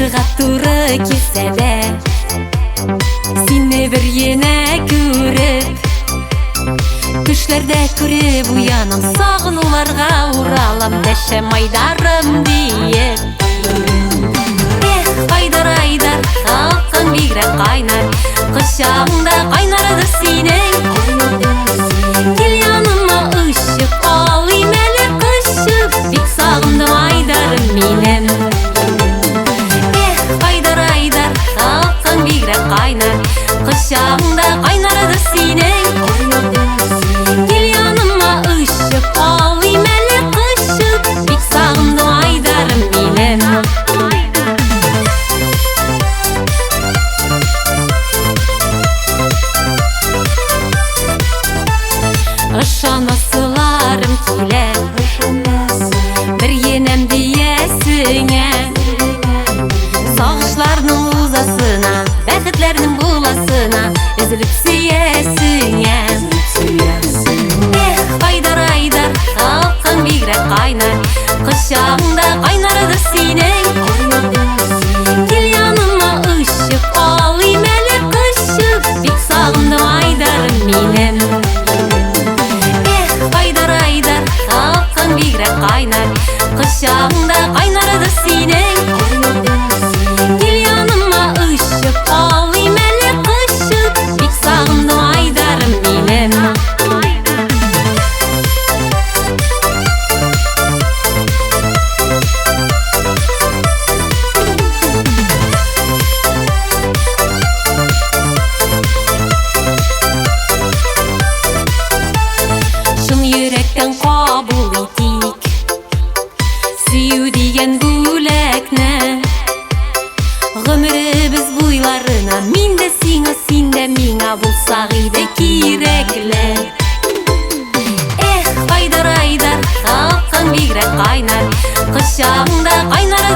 Ашыға туры келсе де, сені бір ене көріп, түшлерде көріп уянам, сағынуларға уралам, дәшем Айдарым дейіп. Айдар, Айдар, аққан бигрәк қайнар, құшағыңда қайнарады сенің. Кел яныма ұшып, алайым әлі құшып, бик сағындым Айдарым менің. Айдар, Айдар, аққан бигрәк қайнар, құшағыңда қайнарады сенің. Кел яныма ұшып, алайым әлі құшып, бик сағындым Айдарым менің. Ышанасыларым килә, бір енем диесіңе, сағышларның узасына, бәхетләрнең буласына, өзіліп сөйесіңе. Айдар, Айдар, аққан бигрәк қайнар, құшағыңда қайнарады сенің. Кел яныма ұшып, алайым әлі құшып, бик сағындым Айдарым менің. Айдар, аққан бигрәк қайнар, құшағыңда қайнарады сенің. Кел яныма ұшып, алайым әлі құшып, бик сағындым Айдарым менің. Шын йөрәктән кабул итик, сөю дигән бүләкне. Гомеребез буйларына, мин дә сиңа, син дә миңа булсак иде кирәкле. Айдар, Айдар, аққан бигрәк қайнар, құшағыңда қайнар